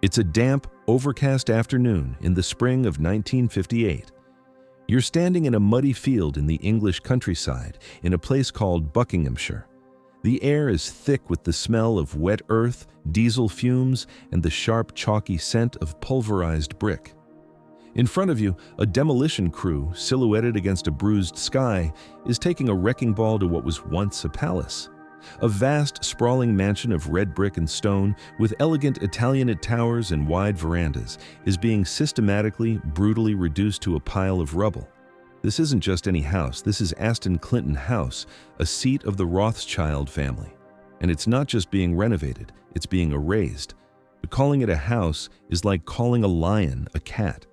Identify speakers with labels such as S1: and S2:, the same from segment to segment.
S1: It's a damp, overcast afternoon in the spring of 1958. You're standing in a muddy field in the English countryside in a place called Buckinghamshire. The air is thick with the smell of wet earth, diesel fumes, and the sharp, chalky scent of pulverized brick. In front of you, a demolition crew, silhouetted against a bruised sky, is taking a wrecking ball to what was once a palace. A vast, sprawling mansion of red brick and stone, with elegant Italianate towers and wide verandas, is being systematically, brutally reduced to a pile of rubble. This isn't just any house, this is Aston Clinton House, a seat of the Rothschild family. And it's not just being renovated, it's being erased. But calling it a house is like calling a lion a cat.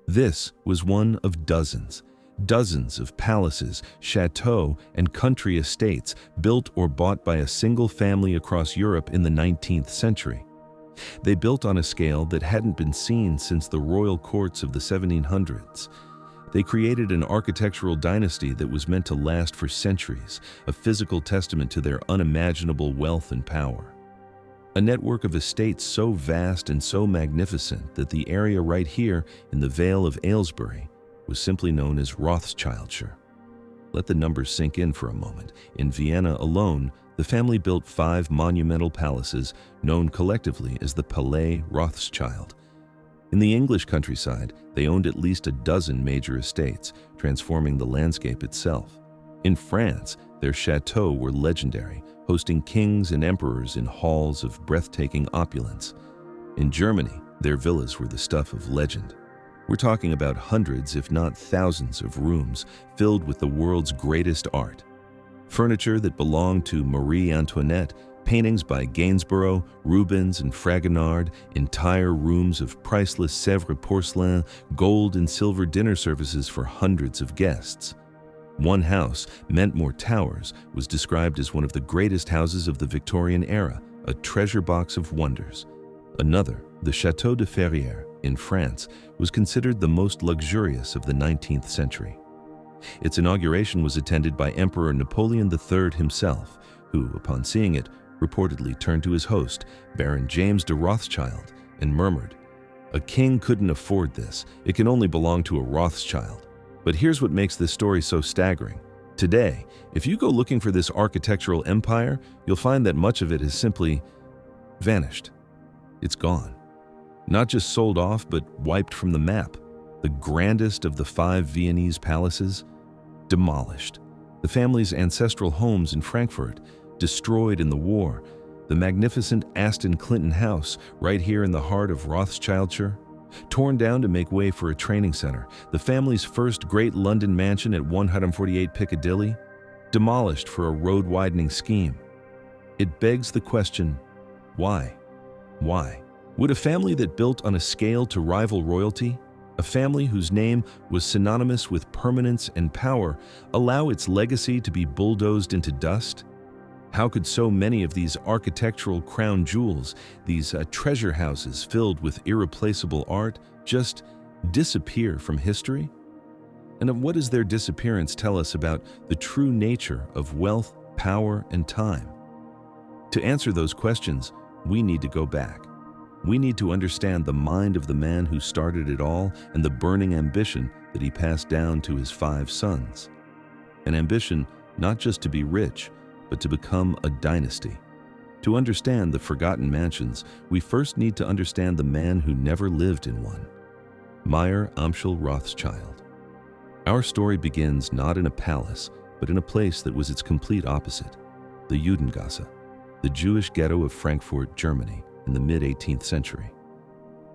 S1: This was one of dozens of palaces, chateaux, and country estates built or bought by a single family across Europe in the 19th century. They built on a scale that hadn't been seen since the royal courts of the 1700s. They created an architectural dynasty that was meant to last for centuries, a physical testament to their unimaginable wealth and power. A network of estates so vast and so magnificent that the area right here in the Vale of Aylesbury was simply known as Rothschildshire. Let the numbers sink in for a moment. In Vienna alone, the family built 5 monumental palaces known collectively as the Palais Rothschild. In the English countryside, they owned at least a dozen major estates, transforming the landscape itself. In France, their chateaux were legendary, hosting kings and emperors in halls of breathtaking opulence. In Germany, their villas were the stuff of legend. We're talking about hundreds, if not thousands, of rooms filled with the world's greatest art. Furniture that belonged to Marie Antoinette, paintings by Gainsborough, Rubens, and Fragonard, entire rooms of priceless Sèvres porcelain, gold and silver dinner services for hundreds of guests. One house, Mentmore Towers, was described as one of the greatest houses of the Victorian era, a treasure box of wonders. Another, the Château de Ferrières in France, was considered the most luxurious of the 19th century. Its inauguration was attended by Emperor Napoleon III himself, who, upon seeing it, reportedly turned to his host, Baron James de Rothschild, and murmured, "A king couldn't afford this. It can only belong to a Rothschild." But here's what makes this story so staggering. Today, if you go looking for this architectural empire, you'll find that much of it has simply vanished. It's gone. Not just sold off, but wiped from the map. The grandest of the 5 Viennese palaces, demolished. The family's ancestral homes in Frankfurt, destroyed in the war. The magnificent Aston Clinton House, right here in the heart of Rothschildshire, torn down to make way for a training center. The family's first great London mansion at 148 Piccadilly, demolished for a road-widening scheme. It begs the question, why? Why? Would a family that built on a scale to rival royalty, a family whose name was synonymous with permanence and power, allow its legacy to be bulldozed into dust? How could so many of these architectural crown jewels, these treasure houses filled with irreplaceable art, just disappear from history? And what does their disappearance tell us about the true nature of wealth, power, and time? To answer those questions, we need to go back. We need to understand the mind of the man who started it all and the burning ambition that he passed down to his 5 sons. An ambition not just to be rich, but to become a dynasty. To understand the forgotten mansions, we first need to understand the man who never lived in one, Meyer Amschel Rothschild. Our story begins not in a palace, but in a place that was its complete opposite, the Judengasse, the Jewish ghetto of Frankfurt, Germany, in the mid-18th century.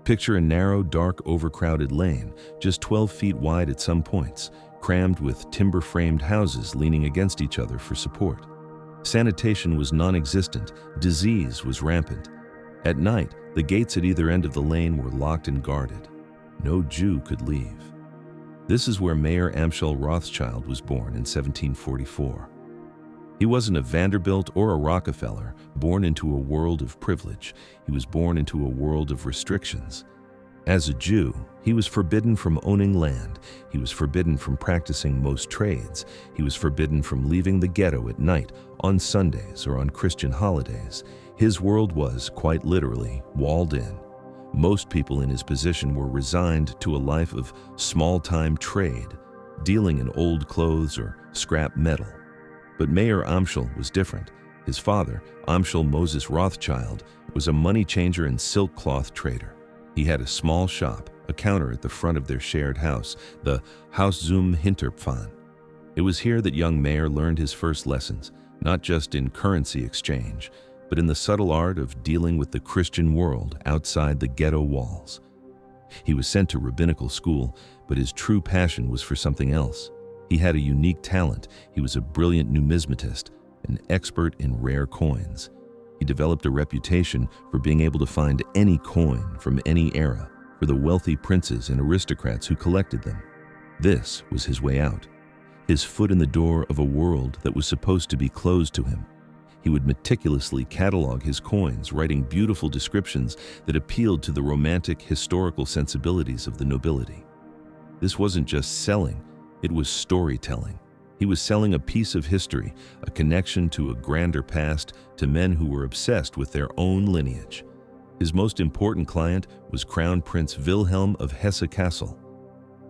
S1: Picture a narrow, dark, overcrowded lane, just 12 feet wide at some points, crammed with timber-framed houses leaning against each other for support. Sanitation was non-existent, disease was rampant. At night, the gates at either end of the lane were locked and guarded. No Jew could leave. This is where Mayer Amschel Rothschild was born in 1744. He wasn't a Vanderbilt or a Rockefeller, born into a world of privilege. He was born into a world of restrictions. As a Jew, he was forbidden from owning land. He was forbidden from practicing most trades. He was forbidden from leaving the ghetto at night, on Sundays or on Christian holidays. His world was, quite literally, walled in. Most people in his position were resigned to a life of small-time trade, dealing in old clothes or scrap metal. But Mayer Amschel was different. His father, Amschel Moses Rothschild, was a money changer and silk cloth trader. He had a small shop, a counter at the front of their shared house, the Haus zum Hinterpfand. It was here that young Mayer learned his first lessons, not just in currency exchange, but in the subtle art of dealing with the Christian world outside the ghetto walls. He was sent to rabbinical school, but his true passion was for something else. He had a unique talent. He was a brilliant numismatist, an expert in rare coins. He developed a reputation for being able to find any coin from any era for the wealthy princes and aristocrats who collected them. This was his way out, his foot in the door of a world that was supposed to be closed to him. He would meticulously catalog his coins, writing beautiful descriptions that appealed to the romantic, historical sensibilities of the nobility. This wasn't just selling, it was storytelling. He was selling a piece of history, a connection to a grander past, to men who were obsessed with their own lineage. His most important client was Crown Prince Wilhelm of Hesse-Kassel.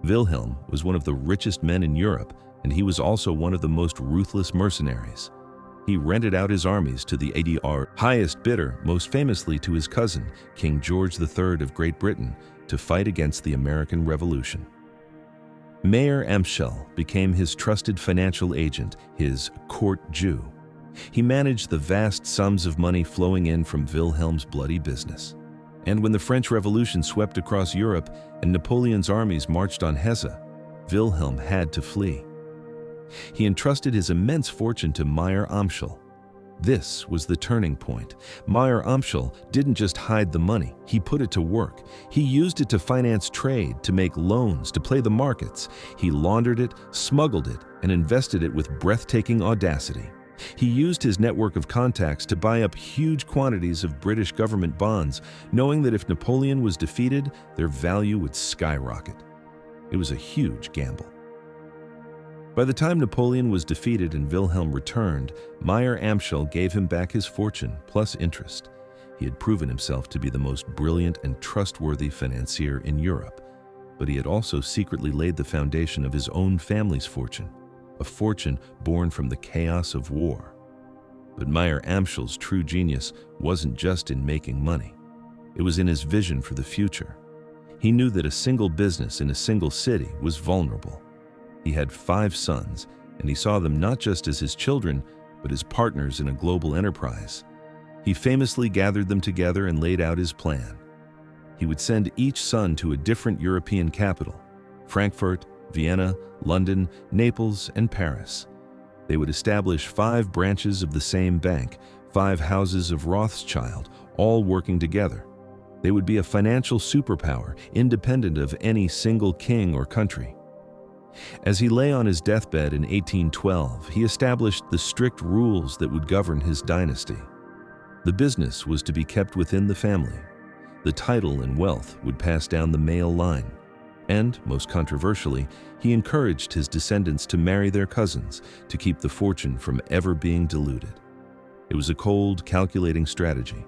S1: Wilhelm was one of the richest men in Europe, and he was also one of the most ruthless mercenaries. He rented out his armies to the ADR highest bidder, most famously to his cousin, King George III of Great Britain, to fight against the American Revolution. Mayer Amschel became his trusted financial agent, his court Jew. He managed the vast sums of money flowing in from Wilhelm's bloody business. And when the French Revolution swept across Europe and Napoleon's armies marched on Hesse, Wilhelm had to flee. He entrusted his immense fortune to Mayer Amschel. This was the turning point. Mayer Amschel didn't just hide the money, he put it to work. He used it to finance trade, to make loans, to play the markets. He laundered it, smuggled it, and invested it with breathtaking audacity. He used his network of contacts to buy up huge quantities of British government bonds, knowing that if Napoleon was defeated, their value would skyrocket. It was a huge gamble. By the time Napoleon was defeated and Wilhelm returned, Mayer Amschel gave him back his fortune, plus interest. He had proven himself to be the most brilliant and trustworthy financier in Europe, but he had also secretly laid the foundation of his own family's fortune, a fortune born from the chaos of war. But Mayer Amschel's true genius wasn't just in making money. It was in his vision for the future. He knew that a single business in a single city was vulnerable. He had 5 sons, and he saw them not just as his children, but as partners in a global enterprise. He famously gathered them together and laid out his plan. He would send each son to a different European capital: Frankfurt, Vienna, London, Naples, and Paris. They would establish 5 branches of the same bank, 5 houses of Rothschild, all working together. They would be a financial superpower, independent of any single king or country. As he lay on his deathbed in 1812, he established the strict rules that would govern his dynasty. The business was to be kept within the family. The title and wealth would pass down the male line. And, most controversially, he encouraged his descendants to marry their cousins to keep the fortune from ever being diluted. It was a cold, calculating strategy,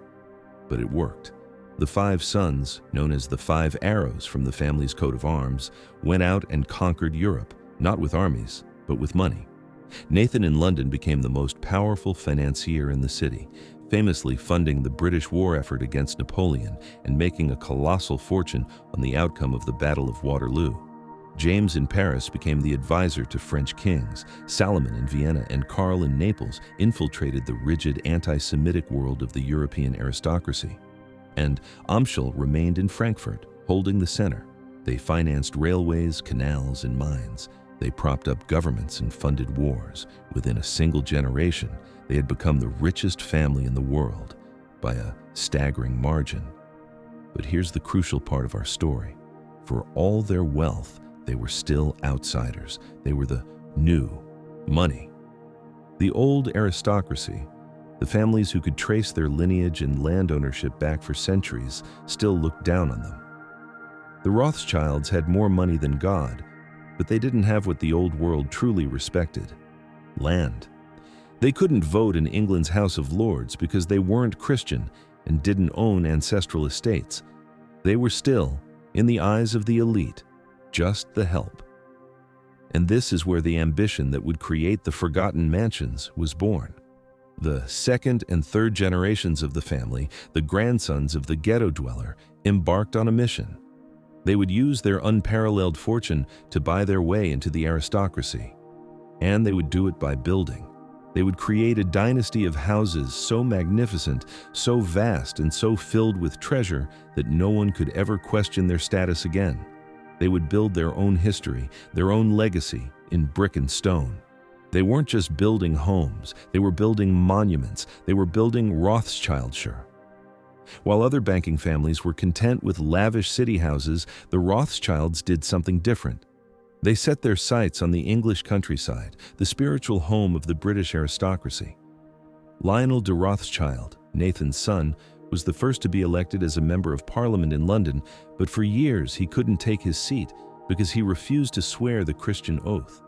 S1: but it worked. The 5 sons, known as the 5 arrows from the family's coat of arms, went out and conquered Europe, not with armies, but with money. Nathan in London became the most powerful financier in the city, famously funding the British war effort against Napoleon and making a colossal fortune on the outcome of the Battle of Waterloo. James in Paris became the advisor to French kings. Salomon in Vienna and Karl in Naples infiltrated the rigid anti-Semitic world of the European aristocracy. And Amschel remained in Frankfurt, holding the center. They financed railways, canals, and mines. They propped up governments and funded wars. Within a single generation, they had become the richest family in the world by a staggering margin. But here's the crucial part of our story. For all their wealth, they were still outsiders. They were the new money. The old aristocracy, the families who could trace their lineage and land ownership back for centuries, still looked down on them. The Rothschilds had more money than God, but they didn't have what the old world truly respected: land. They couldn't vote in England's House of Lords because they weren't Christian and didn't own ancestral estates. They were still, in the eyes of the elite, just the help. And this is where the ambition that would create the forgotten mansions was born. The second and third generations of the family, the grandsons of the ghetto dweller, embarked on a mission. They would use their unparalleled fortune to buy their way into the aristocracy. And they would do it by building. They would create a dynasty of houses so magnificent, so vast, and so filled with treasure that no one could ever question their status again. They would build their own history, their own legacy, in brick and stone. They weren't just building homes, they were building monuments, they were building Rothschildshire. While other banking families were content with lavish city houses, the Rothschilds did something different. They set their sights on the English countryside, the spiritual home of the British aristocracy. Lionel de Rothschild, Nathan's son, was the first to be elected as a member of Parliament in London, but for years he couldn't take his seat because he refused to swear the Christian oath.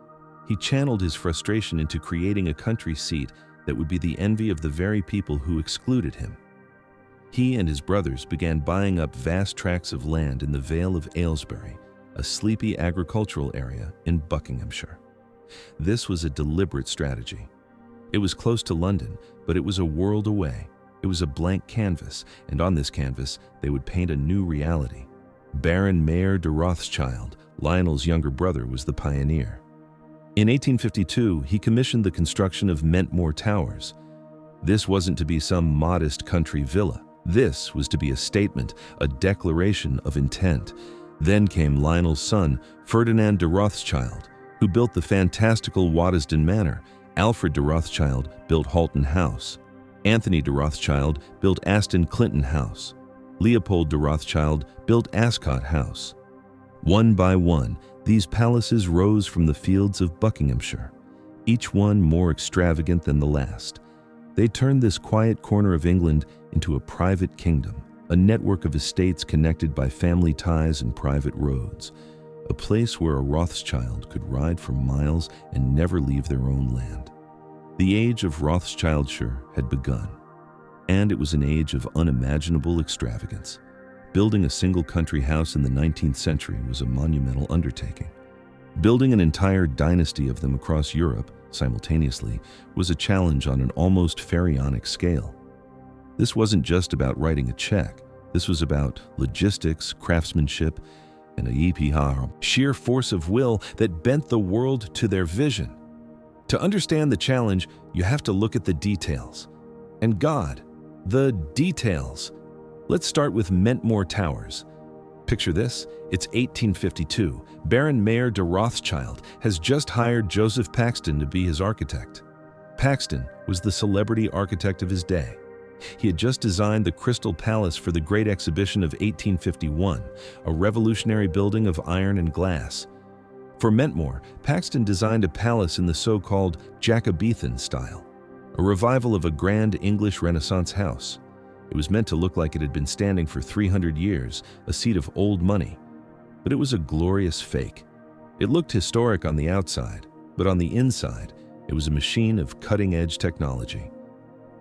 S1: He channeled his frustration into creating a country seat that would be the envy of the very people who excluded him. He and his brothers began buying up vast tracts of land in the Vale of Aylesbury, a sleepy agricultural area in Buckinghamshire. This was a deliberate strategy. It was close to London, but it was a world away. It was a blank canvas, and on this canvas, they would paint a new reality. Baron Mayer de Rothschild, Lionel's younger brother, was the pioneer. In 1852, he commissioned the construction of Mentmore Towers. This wasn't to be some modest country villa. This was to be a statement, a declaration of intent. Then came Lionel's son, Ferdinand de Rothschild, who built the fantastical Waddesdon Manor. Alfred de Rothschild built Halton House. Anthony de Rothschild built Aston Clinton House. Leopold de Rothschild built Ascot House. One by one, these palaces rose from the fields of Buckinghamshire, each one more extravagant than the last. They turned this quiet corner of England into a private kingdom, a network of estates connected by family ties and private roads, a place where a Rothschild could ride for miles and never leave their own land. The age of Rothschildshire had begun, and it was an age of unimaginable extravagance. Building a single country house in the 19th century was a monumental undertaking. Building an entire dynasty of them across Europe simultaneously was a challenge on an almost pharaonic scale. This wasn't just about writing a check. This was about logistics, craftsmanship, and a sheer force of will that bent the world to their vision. To understand the challenge, you have to look at the details. And God, the details. Let's start with Mentmore Towers. Picture this, it's 1852. Baron Mayer de Rothschild has just hired Joseph Paxton to be his architect. Paxton was the celebrity architect of his day. He had just designed the Crystal Palace for the Great Exhibition of 1851, a revolutionary building of iron and glass. For Mentmore, Paxton designed a palace in the so-called Jacobean style, a revival of a grand English Renaissance house. It was meant to look like it had been standing for 300 years, a seat of old money. But it was a glorious fake. It looked historic on the outside, but on the inside, it was a machine of cutting-edge technology.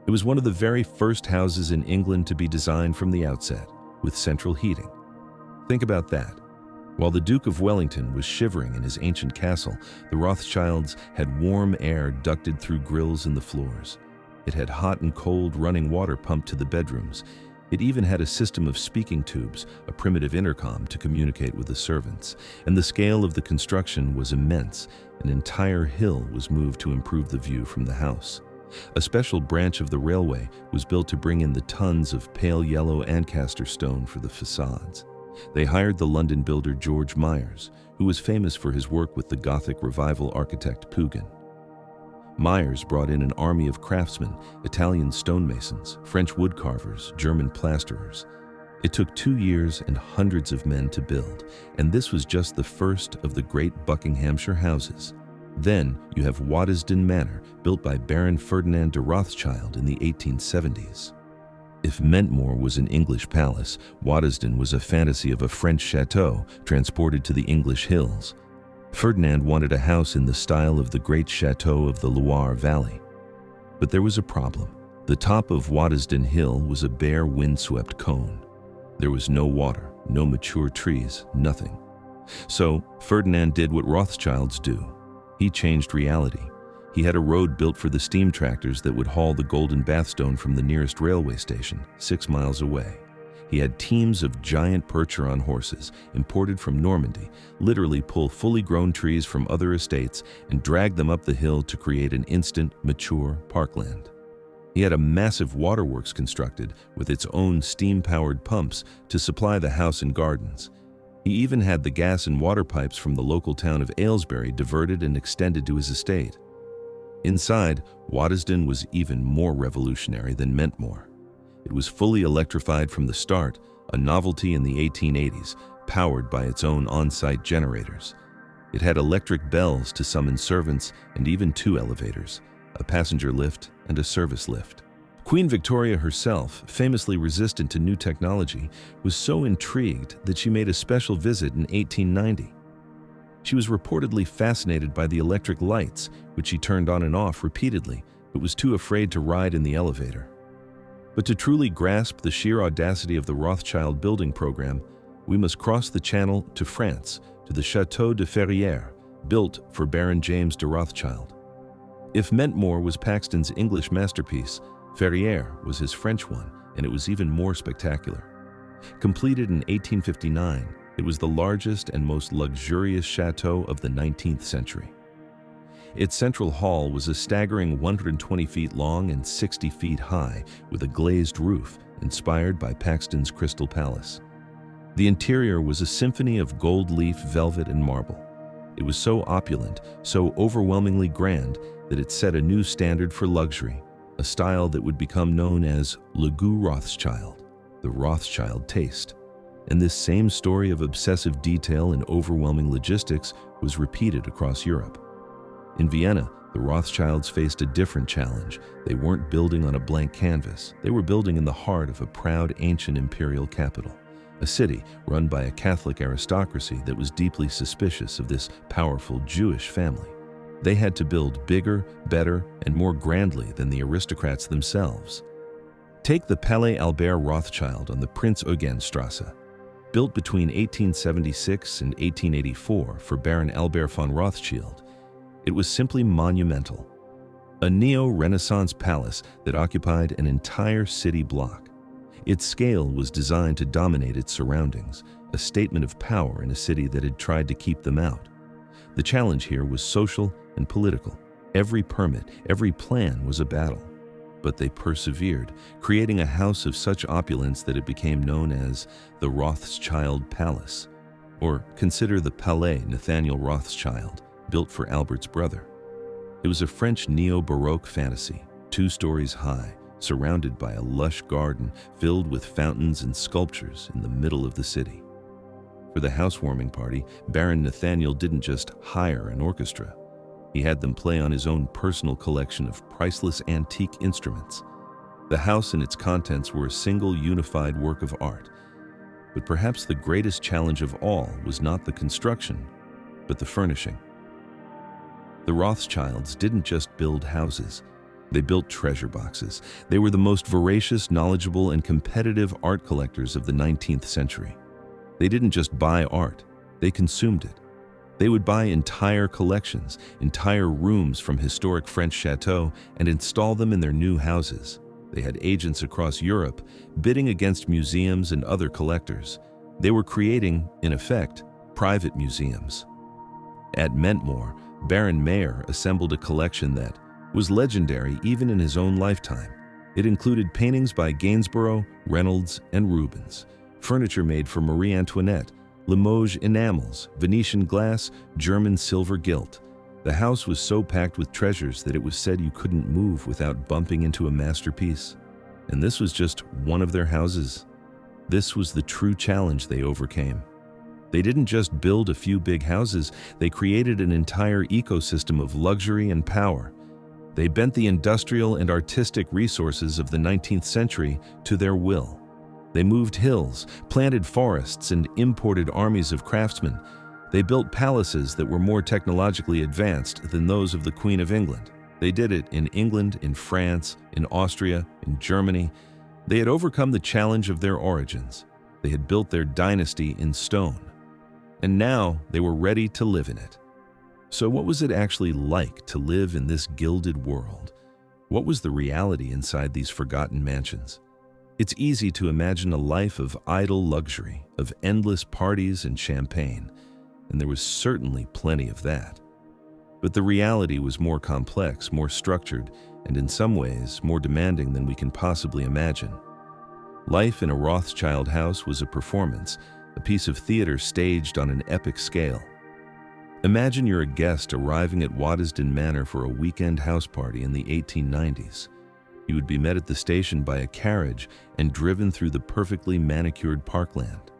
S1: It was one of the very first houses in England to be designed from the outset, with central heating. Think about that. While the Duke of Wellington was shivering in his ancient castle, the Rothschilds had warm air ducted through grills in the floors. It had hot and cold running water pumped to the bedrooms. It even had a system of speaking tubes, a primitive intercom to communicate with the servants. And the scale of the construction was immense. An entire hill was moved to improve the view from the house. A special branch of the railway was built to bring in the tons of pale yellow Ancaster stone for the facades. They hired the London builder George Myers, who was famous for his work with the Gothic revival architect Pugin. Myers brought in an army of craftsmen, Italian stonemasons, French woodcarvers, German plasterers. It took 2 years and hundreds of men to build, and this was just the first of the great Buckinghamshire houses. Then you have Waddesdon Manor, built by Baron Ferdinand de Rothschild in the 1870s. If Mentmore was an English palace, Waddesdon was a fantasy of a French chateau transported to the English hills. Ferdinand wanted a house in the style of the great chateau of the Loire Valley. But there was a problem. The top of Waddesdon Hill was a bare, windswept cone. There was no water, no mature trees, nothing. So Ferdinand did what Rothschilds do. He changed reality. He had a road built for the steam tractors that would haul the golden bathstone from the nearest railway station, 6 miles away. He had teams of giant Percheron horses, imported from Normandy, literally pull fully grown trees from other estates and drag them up the hill to create an instant, mature parkland. He had a massive waterworks constructed with its own steam-powered pumps to supply the house and gardens. He even had the gas and water pipes from the local town of Aylesbury diverted and extended to his estate. Inside, Waddesdon was even more revolutionary than Mentmore. It was fully electrified from the start, a novelty in the 1880s, powered by its own on-site generators. It had electric bells to summon servants and even 2 elevators, a passenger lift and a service lift. Queen Victoria herself, famously resistant to new technology, was so intrigued that she made a special visit in 1890. She was reportedly fascinated by the electric lights, which she turned on and off repeatedly, but was too afraid to ride in the elevator. But to truly grasp the sheer audacity of the Rothschild building program, we must cross the Channel to France, to the Château de Ferrières, built for Baron James de Rothschild. If Mentmore was Paxton's English masterpiece, Ferrières was his French one, and it was even more spectacular. Completed in 1859, it was the largest and most luxurious chateau of the 19th century. Its central hall was a staggering 120 feet long and 60 feet high, with a glazed roof inspired by Paxton's Crystal Palace. The interior was a symphony of gold leaf, velvet, and marble. It was so opulent, so overwhelmingly grand, that it set a new standard for luxury, a style that would become known as Le Goût Rothschild, the Rothschild taste. And this same story of obsessive detail and overwhelming logistics was repeated across Europe. In Vienna, the Rothschilds faced a different challenge. They weren't building on a blank canvas. They were building in the heart of a proud ancient imperial capital, a city run by a Catholic aristocracy that was deeply suspicious of this powerful Jewish family. They had to build bigger, better, and more grandly than the aristocrats themselves. Take the Palais Albert Rothschild on the Prinz Eugen Strasse. Built between 1876 and 1884 for Baron Albert von Rothschild, it was simply monumental. A neo-Renaissance palace that occupied an entire city block. Its scale was designed to dominate its surroundings, a statement of power in a city that had tried to keep them out. The challenge here was social and political. Every permit, every plan was a battle. But they persevered, creating a house of such opulence that it became known as the Rothschild Palace. Or consider the Palais Nathaniel Rothschild, built for Albert's brother. It was a French neo-Baroque fantasy, 2 stories high, surrounded by a lush garden filled with fountains and sculptures in the middle of the city. For the housewarming party, Baron Nathaniel didn't just hire an orchestra. He had them play on his own personal collection of priceless antique instruments. The house and its contents were a single unified work of art. But perhaps the greatest challenge of all was not the construction, but the furnishing. The Rothschilds didn't just build houses. They built treasure boxes. They were the most voracious, knowledgeable, and competitive art collectors of the 19th century. They didn't just buy art, they consumed it. They would buy entire collections, entire rooms from historic French chateaux, and install them in their new houses. They had agents across Europe, bidding against museums and other collectors. They were creating, in effect, private museums. At Mentmore, Baron Mayer assembled a collection that was legendary even in his own lifetime. It included paintings by Gainsborough, Reynolds, and Rubens, furniture made for Marie Antoinette, Limoges enamels, Venetian glass, German silver gilt. The house was so packed with treasures that it was said you couldn't move without bumping into a masterpiece. And this was just one of their houses. This was the true challenge they overcame. They didn't just build a few big houses, they created an entire ecosystem of luxury and power. They bent the industrial and artistic resources of the 19th century to their will. They moved hills, planted forests, and imported armies of craftsmen. They built palaces that were more technologically advanced than those of the Queen of England. They did it in England, in France, in Austria, in Germany. They had overcome the challenge of their origins. They had built their dynasty in stone, and now they were ready to live in it. So what was it actually like to live in this gilded world? What was the reality inside these forgotten mansions? It's easy to imagine a life of idle luxury, of endless parties and champagne, and there was certainly plenty of that. But the reality was more complex, more structured, and in some ways more demanding than we can possibly imagine. Life in a Rothschild house was a performance, a piece of theater staged on an epic scale. Imagine you're a guest arriving at Waddesdon Manor for a weekend house party in the 1890s. You would be met at the station by a carriage and driven through the perfectly manicured parkland.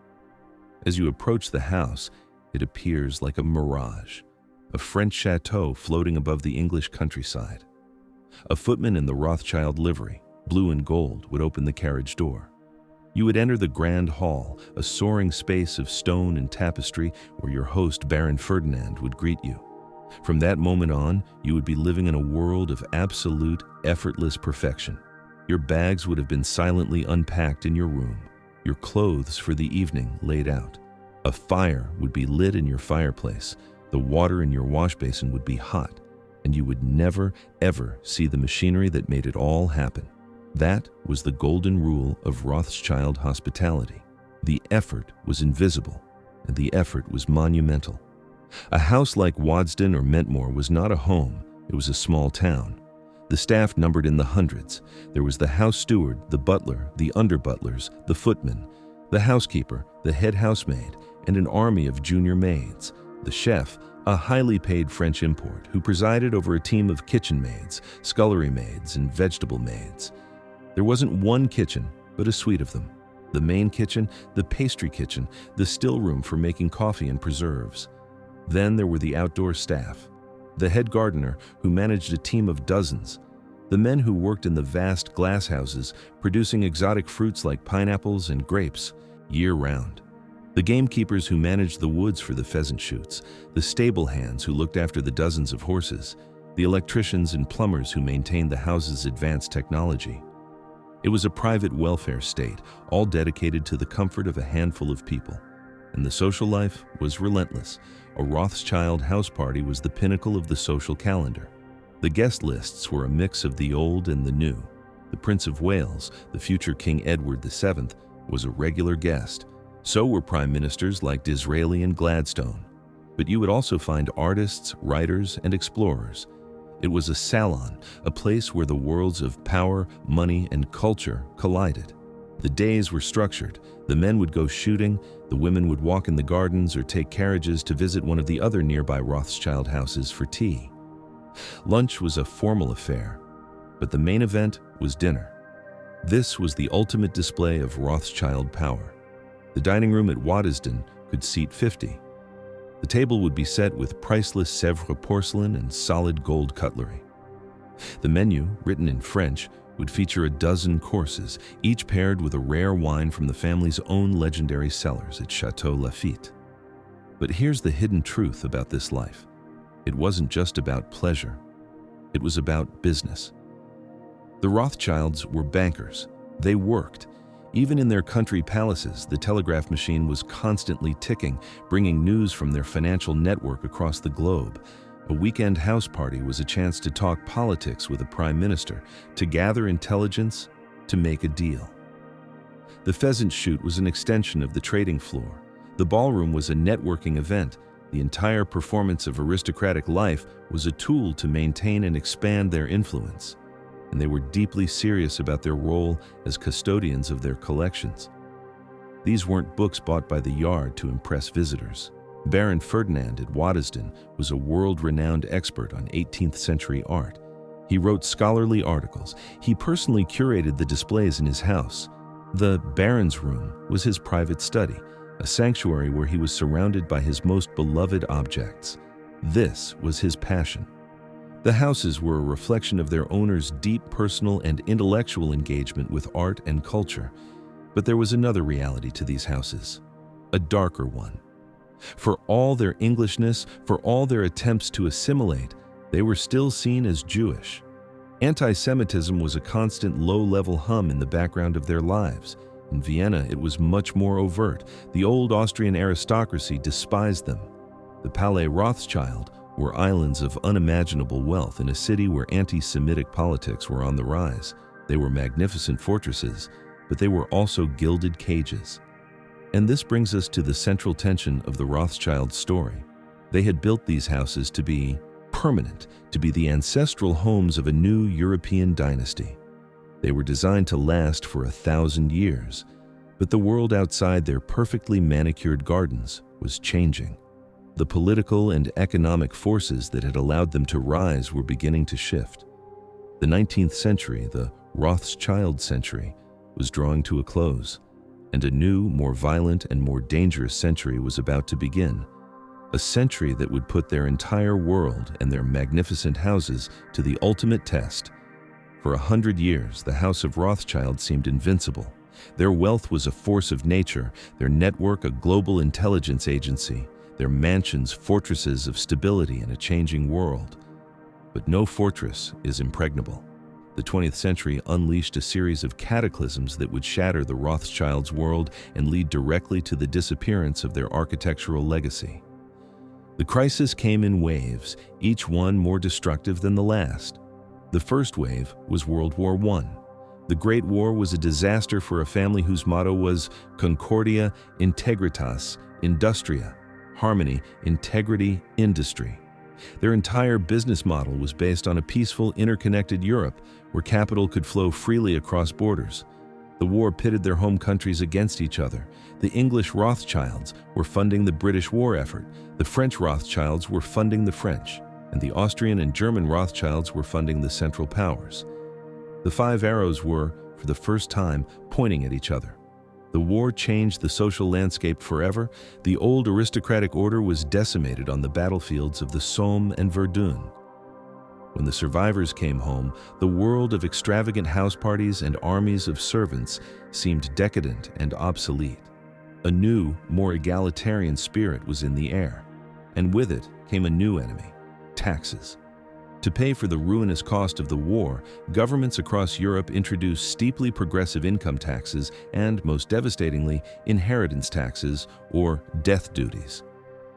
S1: As you approach the house, it appears like a mirage, a French chateau floating above the English countryside. A footman in the Rothschild livery, blue and gold, would open the carriage door. You would enter the grand hall, a soaring space of stone and tapestry where your host, Baron Ferdinand, would greet you. From that moment on, you would be living in a world of absolute, effortless perfection. Your bags would have been silently unpacked in your room, your clothes for the evening laid out. A fire would be lit in your fireplace, the water in your wash basin would be hot, and you would never, ever see the machinery that made it all happen. That was the golden rule of Rothschild hospitality. The effort was invisible, and the effort was monumental. A house like Waddesdon or Mentmore was not a home, it was a small town. The staff numbered in the hundreds. There was the house steward, the butler, the under-butlers, the footman, the housekeeper, the head housemaid, and an army of junior maids. The chef, a highly paid French import, who presided over a team of kitchen maids, scullery maids, and vegetable maids. There wasn't one kitchen, but a suite of them. The main kitchen, the pastry kitchen, the still room for making coffee and preserves. Then there were the outdoor staff, the head gardener who managed a team of dozens, the men who worked in the vast glass houses producing exotic fruits like pineapples and grapes year-round, the gamekeepers who managed the woods for the pheasant shoots, the stable hands who looked after the dozens of horses, the electricians and plumbers who maintained the house's advanced technology. It was a private welfare state, all dedicated to the comfort of a handful of people. And the social life was relentless. A Rothschild house party was the pinnacle of the social calendar. The guest lists were a mix of the old and the new. The Prince of Wales, the future King Edward VII, was a regular guest. So were prime ministers like Disraeli and Gladstone. But you would also find artists, writers, and explorers. It was a salon, a place where the worlds of power, money, and culture collided. The days were structured. The men would go shooting, the women would walk in the gardens or take carriages to visit one of the other nearby Rothschild houses for tea. Lunch was a formal affair, but the main event was dinner. This was the ultimate display of Rothschild power. The dining room at Waddesdon could seat 50. The table would be set with priceless Sèvres porcelain and solid gold cutlery. The menu, written in French, would feature a dozen courses, each paired with a rare wine from the family's own legendary cellars at Chateau Lafite. But here's the hidden truth about this life. It wasn't just about pleasure. It was about business. The Rothschilds were bankers. They worked. Even in their country palaces, the telegraph machine was constantly ticking, bringing news from their financial network across the globe. A weekend house party was a chance to talk politics with a prime minister, to gather intelligence, to make a deal. The pheasant shoot was an extension of the trading floor. The ballroom was a networking event. The entire performance of aristocratic life was a tool to maintain and expand their influence. And they were deeply serious about their role as custodians of their collections. These weren't books bought by the yard to impress visitors. Baron Ferdinand at Waddesdon was a world-renowned expert on 18th century art. He wrote scholarly articles. He personally curated the displays in his house. The Baron's room was his private study, a sanctuary where he was surrounded by his most beloved objects. This was his passion. The houses were a reflection of their owners' deep personal and intellectual engagement with art and culture. But there was another reality to these houses, a darker one. For all their Englishness, for all their attempts to assimilate, they were still seen as Jewish. Anti-Semitism was a constant low-level hum in the background of their lives, In Vienna, it was much more overt. The old Austrian aristocracy despised them. The Palais Rothschild were islands of unimaginable wealth in a city where anti-Semitic politics were on the rise. They were magnificent fortresses, but they were also gilded cages. And this brings us to the central tension of the Rothschild story. They had built these houses to be permanent, to be the ancestral homes of a new European dynasty. They were designed to last for 1,000 years, but the world outside their perfectly manicured gardens was changing. The political and economic forces that had allowed them to rise were beginning to shift. The 19th century, the Rothschild century, was drawing to a close, and a new, more violent and more dangerous century was about to begin. A century that would put their entire world and their magnificent houses to the ultimate test. For 100 years, the House of Rothschild seemed invincible. Their wealth was a force of nature, their network a global intelligence agency, their mansions fortresses of stability in a changing world. But no fortress is impregnable. The 20th century unleashed a series of cataclysms that would shatter the Rothschilds' world and lead directly to the disappearance of their architectural legacy. The crisis came in waves, each one more destructive than the last. The first wave was World War I. The Great War was a disaster for a family whose motto was Concordia, Integritas, Industria, harmony, integrity, industry. Their entire business model was based on a peaceful, interconnected Europe where capital could flow freely across borders. The war pitted their home countries against each other. The English Rothschilds were funding the British war effort, the French Rothschilds were funding the French, and the Austrian and German Rothschilds were funding the Central Powers. The five arrows were, for the first time, pointing at each other. The war changed the social landscape forever. The old aristocratic order was decimated on the battlefields of the Somme and Verdun. When the survivors came home, the world of extravagant house parties and armies of servants seemed decadent and obsolete. A new, more egalitarian spirit was in the air, and with it came a new enemy: taxes. To pay for the ruinous cost of the war, governments across Europe introduced steeply progressive income taxes and, most devastatingly, inheritance taxes or death duties.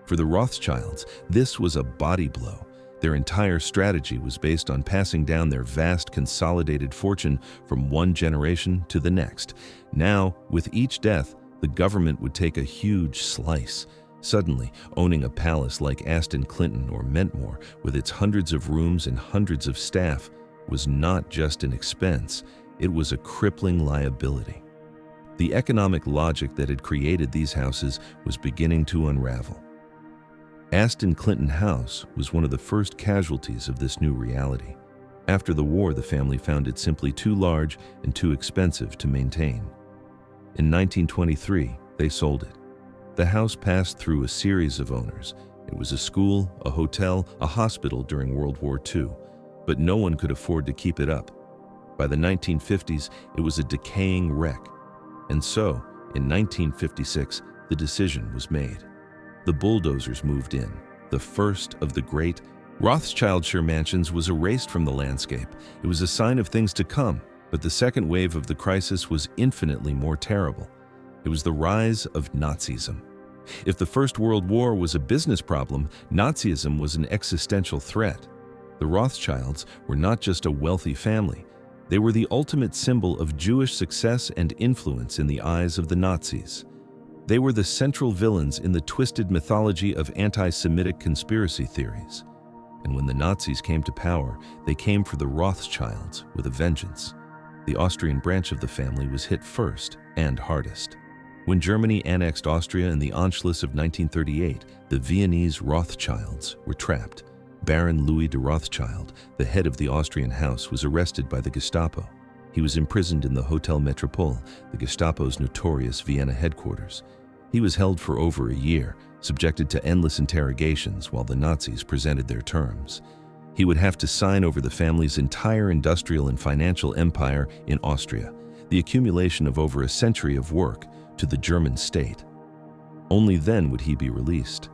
S1: For the Rothschilds, this was a body blow. Their entire strategy was based on passing down their vast consolidated fortune from one generation to the next. Now, with each death, the government would take a huge slice. Suddenly, owning a palace like Aston Clinton or Mentmore, with its hundreds of rooms and hundreds of staff, was not just an expense, it was a crippling liability. The economic logic that had created these houses was beginning to unravel. Aston Clinton House was one of the first casualties of this new reality. After the war, the family found it simply too large and too expensive to maintain. In 1923, they sold it. The house passed through a series of owners. It was a school, a hotel, a hospital during World War II, but no one could afford to keep it up. By the 1950s, it was a decaying wreck. And so, in 1956, the decision was made. The bulldozers moved in. The first of the great Rothschildshire mansions was erased from the landscape. It was a sign of things to come, but the second wave of the crisis was infinitely more terrible. It was the rise of Nazism. If the First World War was a business problem, Nazism was an existential threat. The Rothschilds were not just a wealthy family. They were the ultimate symbol of Jewish success and influence in the eyes of the Nazis. They were the central villains in the twisted mythology of anti-Semitic conspiracy theories. And when the Nazis came to power, they came for the Rothschilds with a vengeance. The Austrian branch of the family was hit first and hardest. When Germany annexed Austria in the Anschluss of 1938, the Viennese Rothschilds were trapped. Baron Louis de Rothschild, the head of the Austrian house, was arrested by the Gestapo. He was imprisoned in the Hotel Metropole, the Gestapo's notorious Vienna headquarters. He was held for over a year, subjected to endless interrogations while the Nazis presented their terms. He would have to sign over the family's entire industrial and financial empire in Austria, the accumulation of over a century of work, to the German state. Only then would he be released.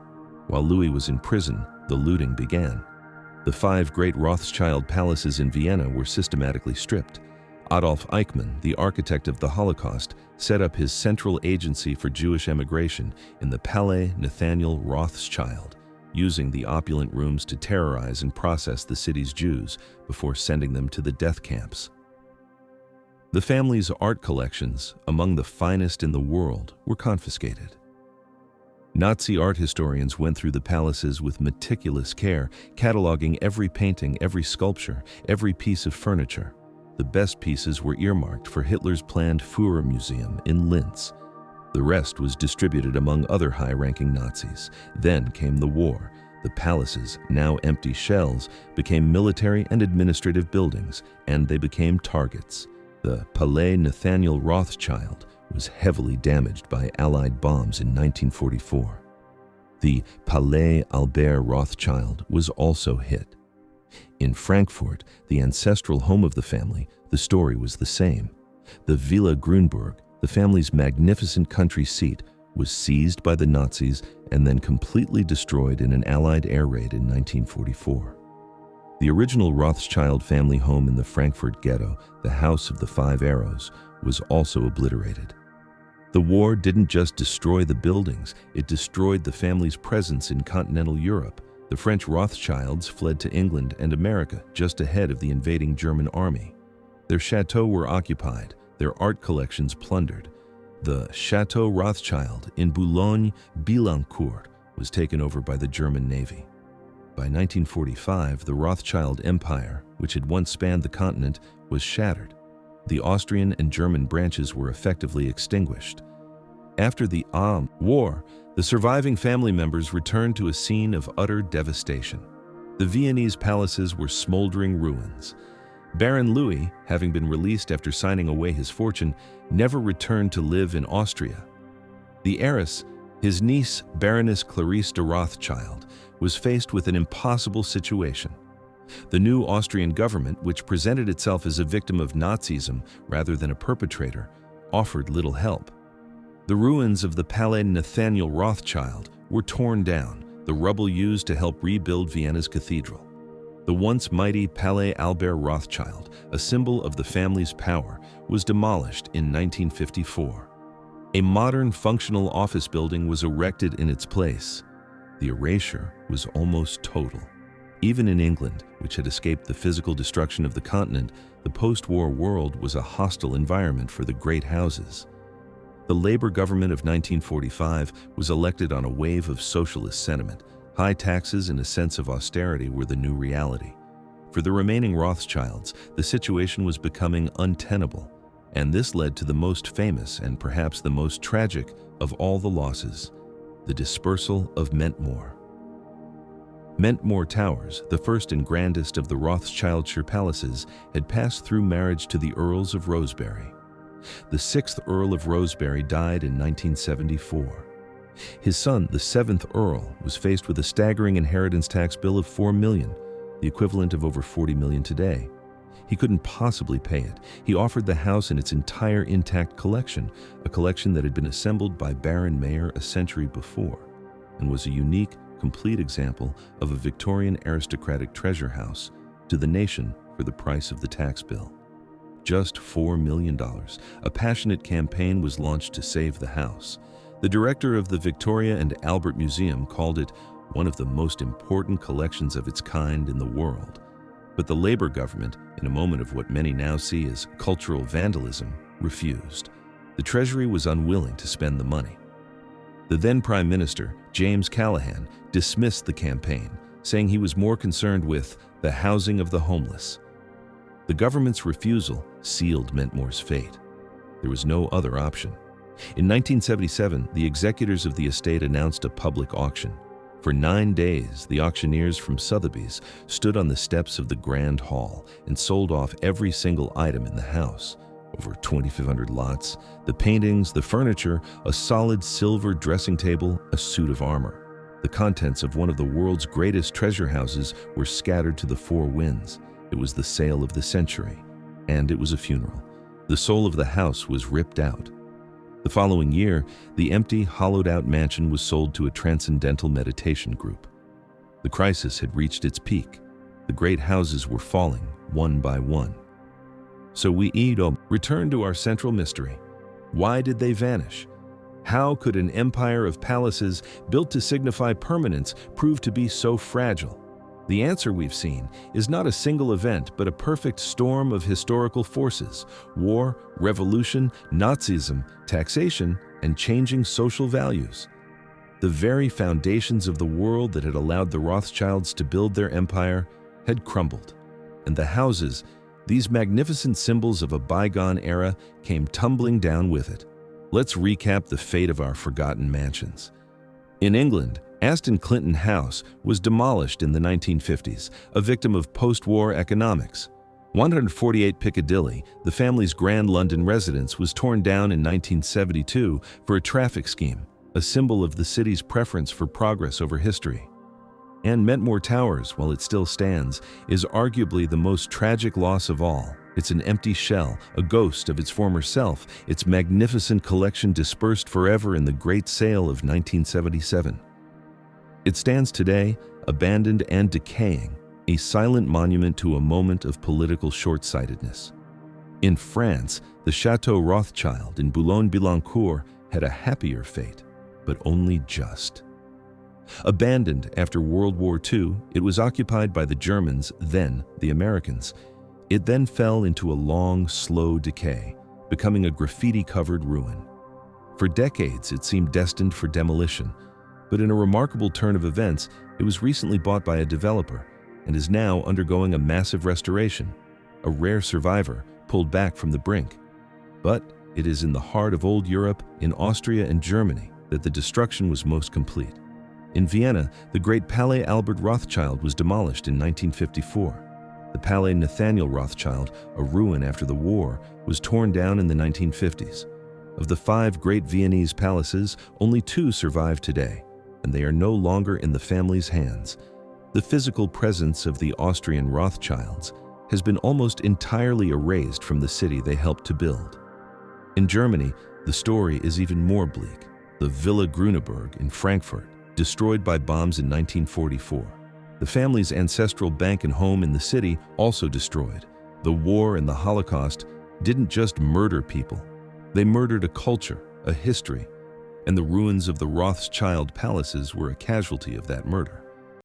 S1: While Louis was in prison, the looting began. The five great Rothschild palaces in Vienna were systematically stripped. Adolf Eichmann, the architect of the Holocaust, set up his central agency for Jewish emigration in the Palais Nathaniel Rothschild, using the opulent rooms to terrorize and process the city's Jews before sending them to the death camps. The family's art collections, among the finest in the world, were confiscated. Nazi art historians went through the palaces with meticulous care, cataloging every painting, every sculpture, every piece of furniture. The best pieces were earmarked for Hitler's planned Führer Museum in Linz. The rest was distributed among other high-ranking Nazis. Then came the war. The palaces, now empty shells, became military and administrative buildings, and they became targets. The Palais Nathaniel Rothschild was heavily damaged by Allied bombs in 1944. The Palais Albert Rothschild was also hit. In Frankfurt, the ancestral home of the family, the story was the same. The Villa Grünberg, the family's magnificent country seat, was seized by the Nazis and then completely destroyed in an Allied air raid in 1944. The original Rothschild family home in the Frankfurt ghetto, the House of the Five Arrows, was also obliterated. The war didn't just destroy the buildings, it destroyed the family's presence in continental Europe. The French Rothschilds fled to England and America just ahead of the invading German army. Their chateaux were occupied, their art collections plundered. The Chateau Rothschild in Boulogne-Billancourt was taken over by the German Navy. By 1945, the Rothschild Empire, which had once spanned the continent, was shattered. The Austrian and German branches were effectively extinguished. After the War, the surviving family members returned to a scene of utter devastation. The Viennese palaces were smoldering ruins. Baron Louis, having been released after signing away his fortune, never returned to live in Austria. The heiress, his niece Baroness Clarice de Rothschild, was faced with an impossible situation. The new Austrian government, which presented itself as a victim of Nazism rather than a perpetrator, offered little help. The ruins of the Palais Nathaniel Rothschild were torn down, the rubble used to help rebuild Vienna's cathedral. The once mighty Palais Albert Rothschild, a symbol of the family's power, was demolished in 1954. A modern functional office building was erected in its place. The erasure was almost total. Even in England, which had escaped the physical destruction of the continent, the post-war world was a hostile environment for the great houses. The Labour government of 1945 was elected on a wave of socialist sentiment. High taxes and a sense of austerity were the new reality. For the remaining Rothschilds, the situation was becoming untenable, and this led to the most famous and perhaps the most tragic of all the losses, the dispersal of Mentmore. Mentmore Towers, the first and grandest of the Rothschildshire palaces, had passed through marriage to the Earls of Rosebery. The sixth Earl of Rosebery died in 1974. His son, the seventh Earl, was faced with a staggering inheritance tax bill of $4 million, the equivalent of over $40 million today. He couldn't possibly pay it. He offered the house and its entire intact collection, a collection that had been assembled by Baron Mayer a century before, and was a unique, complete example of a Victorian aristocratic treasure house, to the nation for the price of the tax bill. Just $4 million. A passionate campaign was launched to save the house. The director of the Victoria and Albert Museum called it one of the most important collections of its kind in the world. But the Labour government, in a moment of what many now see as cultural vandalism, refused. The Treasury was unwilling to spend the money. The then Prime Minister, James Callaghan, dismissed the campaign, saying he was more concerned with the housing of the homeless. The government's refusal sealed Mentmore's fate. There was no other option. In 1977, the executors of the estate announced a public auction. For 9 days, the auctioneers from Sotheby's stood on the steps of the Grand Hall and sold off every single item in the house. Over 2,500 lots, the paintings, the furniture, a solid silver dressing table, a suit of armor. The contents of one of the world's greatest treasure houses were scattered to the four winds. It was the sale of the century, and it was a funeral. The soul of the house was ripped out. The following year, the empty, hollowed-out mansion was sold to a transcendental meditation group. The crisis had reached its peak. The great houses were falling, one by one. So return to our central mystery. Why did they vanish? How could an empire of palaces built to signify permanence prove to be so fragile? The answer we've seen is not a single event, but a perfect storm of historical forces: war, revolution, Nazism, taxation, and changing social values. The very foundations of the world that had allowed the Rothschilds to build their empire had crumbled, and the houses, these magnificent symbols of a bygone era, came tumbling down with it. Let's recap the fate of our forgotten mansions. In England, Aston Clinton House was demolished in the 1950s, a victim of post-war economics. 148 Piccadilly, the family's grand London residence, was torn down in 1972 for a traffic scheme, a symbol of the city's preference for progress over history. And Mentmore Towers, while it still stands, is arguably the most tragic loss of all. It's an empty shell, a ghost of its former self, its magnificent collection dispersed forever in the Great Sale of 1977. It stands today, abandoned and decaying, a silent monument to a moment of political short-sightedness. In France, the Chateau Rothschild in Boulogne-Billancourt had a happier fate, but only just. Abandoned after World War II, it was occupied by the Germans, then the Americans. It then fell into a long, slow decay, becoming a graffiti-covered ruin. For decades, it seemed destined for demolition, but in a remarkable turn of events, it was recently bought by a developer and is now undergoing a massive restoration, a rare survivor pulled back from the brink. But it is in the heart of old Europe, in Austria and Germany, that the destruction was most complete. In Vienna, the great Palais Albert Rothschild was demolished in 1954. The Palais Nathaniel Rothschild, a ruin after the war, was torn down in the 1950s. Of the 5 great Viennese palaces, only 2 survive today, and they are no longer in the family's hands. The physical presence of the Austrian Rothschilds has been almost entirely erased from the city they helped to build. In Germany, the story is even more bleak. The Villa Grüneberg in Frankfurt, destroyed by bombs in 1944. The family's ancestral bank and home in the city also destroyed. The war and the Holocaust didn't just murder people. They murdered a culture, a history, and the ruins of the Rothschild palaces were a casualty of that murder.